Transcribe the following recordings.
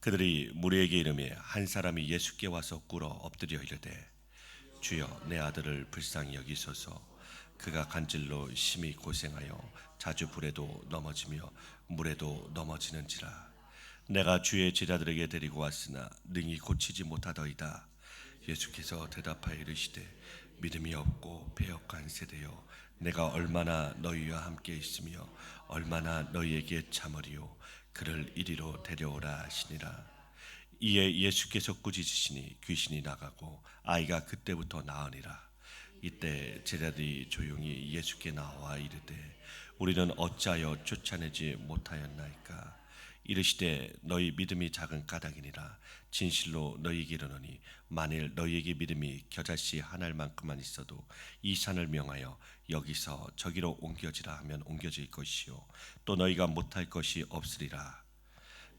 그들이 무리에게 이르매 한 사람이 예수께 와서 꿇어 엎드려 이르되 주여 내 아들을 불쌍히 여기소서. 그가 간질로 심히 고생하여 자주 불에도 넘어지며 물에도 넘어지는지라. 내가 주의 제자들에게 데리고 왔으나 능히 고치지 못하더이다. 예수께서 대답하여 이르시되 믿음이 없고 배역한 세대여, 내가 얼마나 너희와 함께 있으며 얼마나 너희에게 참으리요. 그를 이리로 데려오라 하시니라. 이에 예수께서 꾸짖으시니 귀신이 나가고 아이가 그때부터 나으니라. 이때 제자들이 조용히 예수께 나와 이르되 우리는 어찌하여 쫓아내지 못하였나이까. 이르시되 너희 믿음이 작은 까닭이니라. 진실로 너희에게 이르노니 만일 너희에게 믿음이 겨자씨 한 알만큼만 있어도 이 산을 명하여 여기서 저기로 옮겨지라 하면 옮겨질 것이요 또 너희가 못할 것이 없으리라.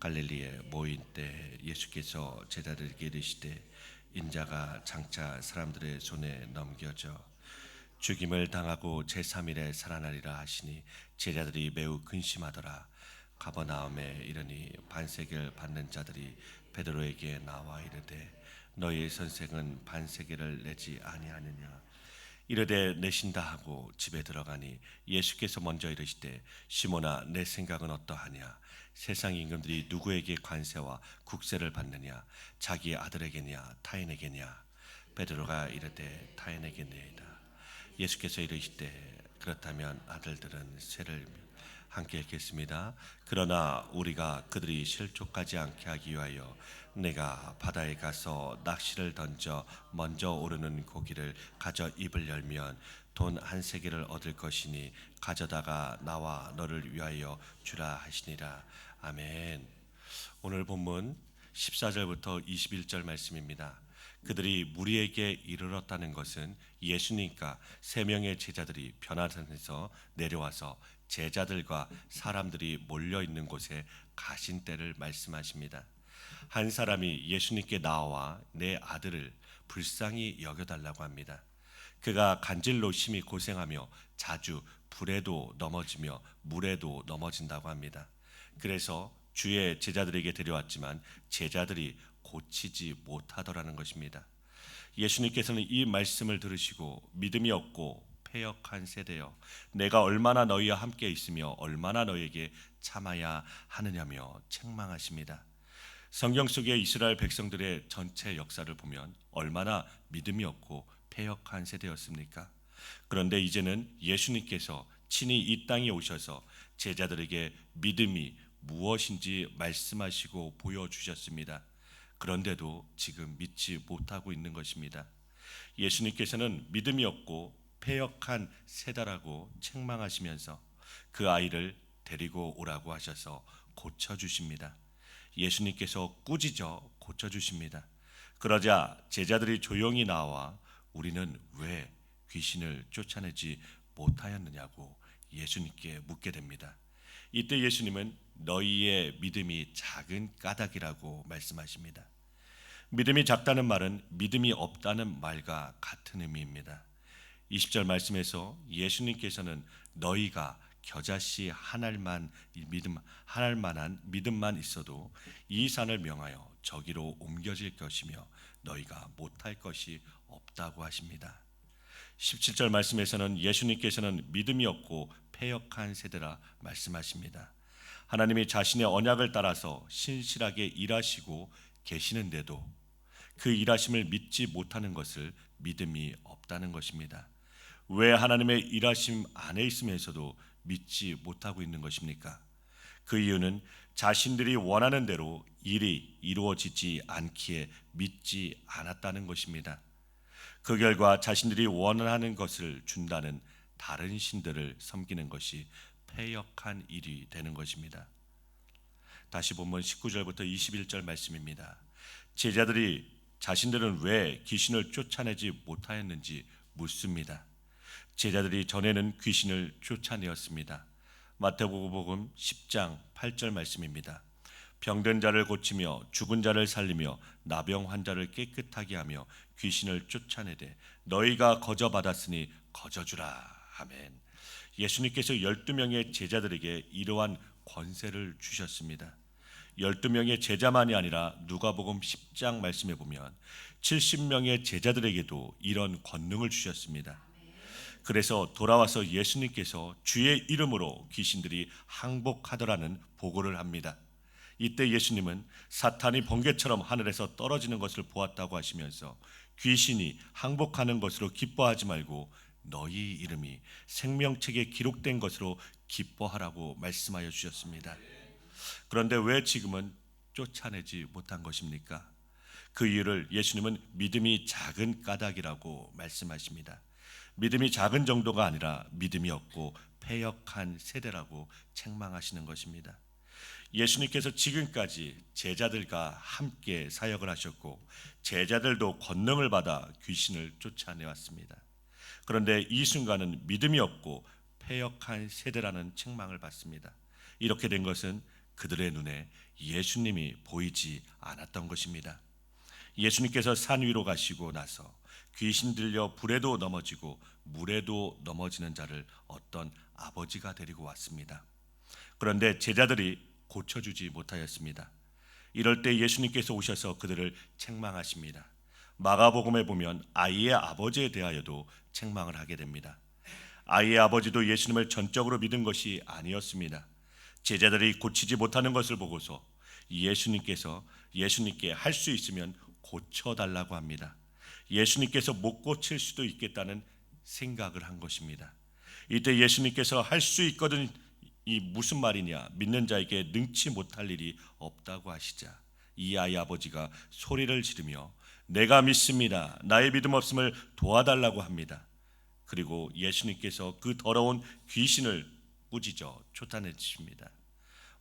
갈릴리에 모인 때 예수께서 제자들에게 이르시되 인자가 장차 사람들의 손에 넘겨져 죽임을 당하고 제3일에 살아나리라 하시니 제자들이 매우 근심하더라. 가버나움에 이르니 반세계를 받는 자들이 베드로에게 나와 이르되 너희 선생은 반세계를 내지 아니하느냐. 이르되 내신다 하고 집에 들어가니 예수께서 먼저 이르시되 시몬아 내 생각은 어떠하냐. 세상 임금들이 누구에게 관세와 국세를 받느냐, 자기 아들에게냐 타인에게냐. 베드로가 이르되 타인에게니이다. 예수께서 이르시되 그렇다면 아들들은 세를 함께 읽겠습니다. 그러나 우리가 그들이 실족하지 않게 하기 위하여 내가 바다에 가서 낚시를 던져 먼저 오르는 고기를 가져 입을 열면 돈 한 세겔을 얻을 것이니 가져다가 나와 너를 위하여 주라 하시니라. 아멘. 오늘 본문 14절부터 21절 말씀입니다. 그들이 무리에게 이르렀다는 것은 예수님과 세 명의 제자들이 변화산에서 내려와서 제자들과 사람들이 몰려 있는 곳에 가신 때를 말씀하십니다. 한 사람이 예수님께 나와 내 아들을 불쌍히 여겨달라고 합니다. 그가 간질로 심히 고생하며 자주 불에도 넘어지며 물에도 넘어진다고 합니다. 그래서 주의 제자들에게 데려왔지만 제자들이 고치지 못하더라는 것입니다. 예수님께서는 이 말씀을 들으시고 믿음이 없고 패역한 세대여, 내가 얼마나 너희와 함께 있으며 얼마나 너희에게 참아야 하느냐며 책망하십니다. 성경 속의 이스라엘 백성들의 전체 역사를 보면 얼마나 믿음이 없고 패역한 세대였습니까? 그런데 이제는 예수님께서 친히 이 땅에 오셔서 제자들에게 믿음이 무엇인지 말씀하시고 보여주셨습니다. 그런데도 지금 믿지 못하고 있는 것입니다. 예수님께서는 믿음이 없고 패역한 세대라고 책망하시면서 그 아이를 데리고 오라고 하셔서 고쳐주십니다. 예수님께서 꾸짖어 고쳐주십니다. 그러자 제자들이 조용히 나와 우리는 왜 귀신을 쫓아내지 못하였느냐고 예수님께 묻게 됩니다. 이때 예수님은 너희의 믿음이 작은 까닭이라고 말씀하십니다. 믿음이 작다는 말은 믿음이 없다는 말과 같은 의미입니다. 20절 말씀에서 예수님께서는 너희가 겨자씨 한 알만한 믿음만 있어도 이 산을 명하여 저기로 옮겨질 것이며 너희가 못할 것이 없다고 하십니다. 17절 말씀에서는 예수님께서는 믿음이 없고 패역한 세대라 말씀하십니다. 하나님이 자신의 언약을 따라서 신실하게 일하시고 계시는데도 그 일하심을 믿지 못하는 것을 믿음이 없다는 것입니다. 왜 하나님의 일하심 안에 있으면서도 믿지 못하고 있는 것입니까? 그 이유는 자신들이 원하는 대로 일이 이루어지지 않기에 믿지 않았다는 것입니다. 그 결과 자신들이 원하는 것을 준다는 다른 신들을 섬기는 것이 패역한 일이 되는 것입니다. 다시 본문 19절부터 21절 말씀입니다. 제자들이 자신들은 왜 귀신을 쫓아내지 못하였는지 묻습니다. 제자들이 전에는 귀신을 쫓아내었습니다. 마태복음 10장 8절 말씀입니다. 병든 자를 고치며 죽은 자를 살리며 나병 환자를 깨끗하게 하며 귀신을 쫓아내되 너희가 거저 받았으니 거저 주라. 아멘. 예수님께서 12명의 제자들에게 이러한 권세를 주셨습니다. 12명의 제자만이 아니라 누가복음 10장 말씀에 보면 70명의 제자들에게도 이런 권능을 주셨습니다. 그래서 돌아와서 예수님께서 주의 이름으로 귀신들이 항복하더라는 보고를 합니다. 이때 예수님은 사탄이 번개처럼 하늘에서 떨어지는 것을 보았다고 하시면서 귀신이 항복하는 것으로 기뻐하지 말고 너희 이름이 생명책에 기록된 것으로 기뻐하라고 말씀하여 주셨습니다. 그런데 왜 지금은 쫓아내지 못한 것입니까? 그 이유를 예수님은 믿음이 작은 까닭이라고 말씀하십니다. 믿음이 작은 정도가 아니라 믿음이 없고 패역한 세대라고 책망하시는 것입니다. 예수님께서 지금까지 제자들과 함께 사역을 하셨고 제자들도 권능을 받아 귀신을 쫓아내왔습니다. 그런데 이 순간은 믿음이 없고 패역한 세대라는 책망을 받습니다. 이렇게 된 것은 그들의 눈에 예수님이 보이지 않았던 것입니다. 예수님께서 산 위로 가시고 나서 귀신 들려 불에도 넘어지고 물에도 넘어지는 자를 어떤 아버지가 데리고 왔습니다. 그런데 제자들이 고쳐주지 못하였습니다. 이럴 때 예수님께서 오셔서 그들을 책망하십니다. 마가복음에 보면 아이의 아버지에 대하여도 책망을 하게 됩니다. 아이의 아버지도 예수님을 전적으로 믿은 것이 아니었습니다. 제자들이 고치지 못하는 것을 보고서 예수님께 할 수 있으면 고쳐달라고 합니다. 예수님께서 못 고칠 수도 있겠다는 생각을 한 것입니다. 이때 예수님께서 할 수 있거든, 이 무슨 말이냐, 믿는 자에게 능치 못할 일이 없다고 하시자 이 아이 아버지가 소리를 지르며 내가 믿습니다, 나의 믿음 없음을 도와달라고 합니다. 그리고 예수님께서 그 더러운 귀신을 꾸짖어 쫓아내십니다.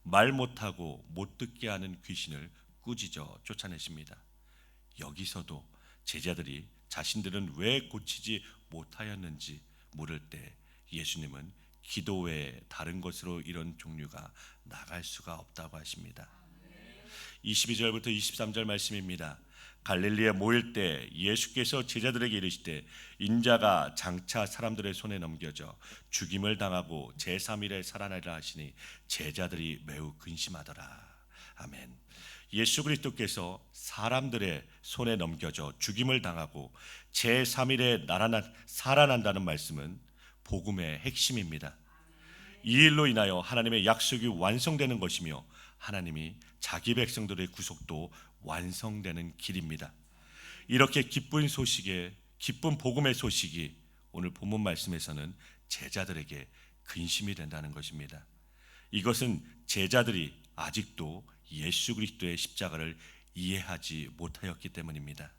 말 못하고 못 듣게 하는 귀신을 꾸짖어 쫓아내십니다. 여기서도 제자들이 자신들은 왜 고치지 못하였는지 물을 때 예수님은 기도 외에 다른 것으로 이런 종류가 나갈 수가 없다고 하십니다. 22절부터 23절 말씀입니다. 갈릴리에 모일 때 예수께서 제자들에게 이르시되 인자가 장차 사람들의 손에 넘겨져 죽임을 당하고 제3일에 살아나리라 하시니 제자들이 매우 근심하더라. 아멘. 예수 그리스도께서 사람들의 손에 넘겨져 죽임을 당하고 제3일에 살아난다는 말씀은 복음의 핵심입니다. 이 일로 인하여 하나님의 약속이 완성되는 것이며 하나님이 자기 백성들의 구속도 완성되는 길입니다. 이렇게 기쁜 복음의 소식이 오늘 본문 말씀에서는 제자들에게 근심이 된다는 것입니다. 이것은 제자들이 아직도 예수 그리스도의 십자가를 이해하지 못하였기 때문입니다.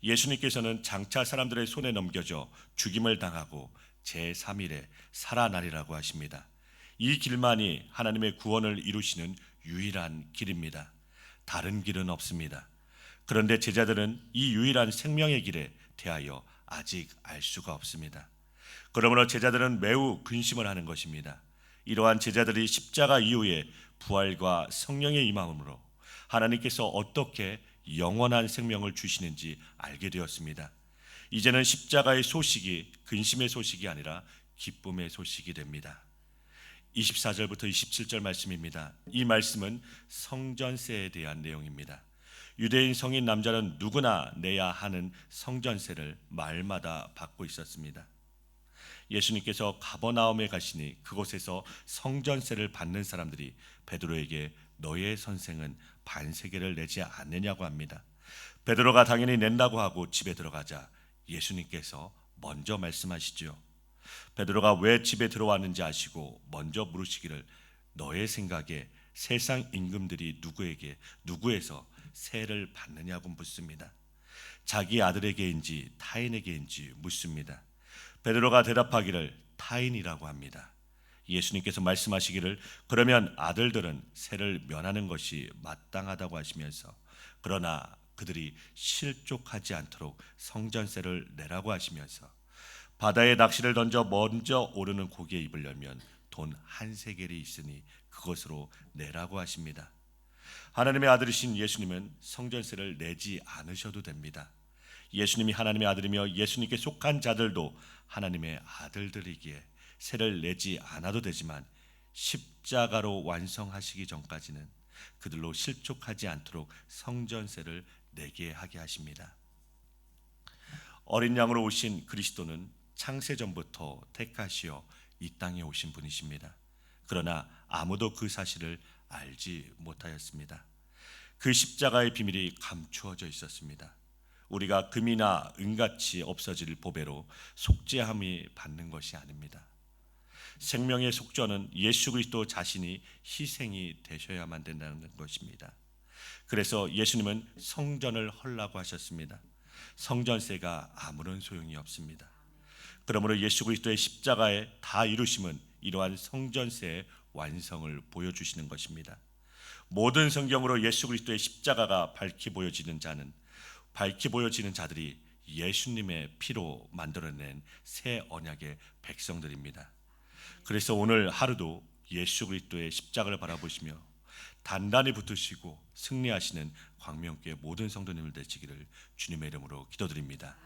예수님께서는 장차 사람들의 손에 넘겨져 죽임을 당하고 제3일에 살아나리라고 하십니다. 이 길만이 하나님의 구원을 이루시는 유일한 길입니다. 다른 길은 없습니다. 그런데 제자들은 이 유일한 생명의 길에 대하여 아직 알 수가 없습니다. 그러므로 제자들은 매우 근심을 하는 것입니다. 이러한 제자들이 십자가 이후에 부활과 성령의 임함으로 하나님께서 어떻게 영원한 생명을 주시는지 알게 되었습니다. 이제는 십자가의 소식이 근심의 소식이 아니라 기쁨의 소식이 됩니다. 24절부터 27절 말씀입니다. 이 말씀은 성전세에 대한 내용입니다. 유대인 성인 남자는 누구나 내야 하는 성전세를 마을마다 받고 있었습니다. 예수님께서 가버나움에 가시니 그곳에서 성전세를 받는 사람들이 베드로에게 너의 선생은 반세겔을 내지 않느냐고 합니다. 베드로가 당연히 낸다고 하고 집에 들어가자 예수님께서 먼저 말씀하시죠. 베드로가 왜 집에 들어왔는지 아시고 먼저 물으시기를 너의 생각에 세상 임금들이 누구에서 세를 받느냐고 묻습니다. 자기 아들에게인지 타인에게인지 묻습니다. 베드로가 대답하기를 타인이라고 합니다. 예수님께서 말씀하시기를 그러면 아들들은 세를 면하는 것이 마땅하다고 하시면서 그러나 그들이 실족하지 않도록 성전세를 내라고 하시면서 바다에 낚시를 던져 먼저 오르는 고기의 입을 열면 돈 한 세겔이 있으니 그것으로 내라고 하십니다. 하나님의 아들이신 예수님은 성전세를 내지 않으셔도 됩니다. 예수님이 하나님의 아들이며 예수님께 속한 자들도 하나님의 아들들이기에 세를 내지 않아도 되지만 십자가로 완성하시기 전까지는 그들로 실족하지 않도록 성전세를 내게 하게 하십니다. 어린 양으로 오신 그리스도는 창세전부터 택하시어 이 땅에 오신 분이십니다. 그러나 아무도 그 사실을 알지 못하였습니다. 그 십자가의 비밀이 감추어져 있었습니다. 우리가 금이나 은같이 없어질 보배로 속죄함이 받는 것이 아닙니다. 생명의 속죄는 예수 그리스도 자신이 희생이 되셔야만 된다는 것입니다. 그래서 예수님은 성전을 헐라고 하셨습니다. 성전세가 아무런 소용이 없습니다. 그러므로 예수 그리스도의 십자가의 다 이루심은 이러한 성전세의 완성을 보여주시는 것입니다. 모든 성경으로 예수 그리스도의 십자가가 밝히 보여지는 자들이 예수님의 피로 만들어낸 새 언약의 백성들입니다. 그래서 오늘 하루도 예수 그리스도의 십자가를 바라보시며 단단히 붙으시고 승리하시는 광명교회 모든 성도님들 되시기를 주님의 이름으로 기도드립니다.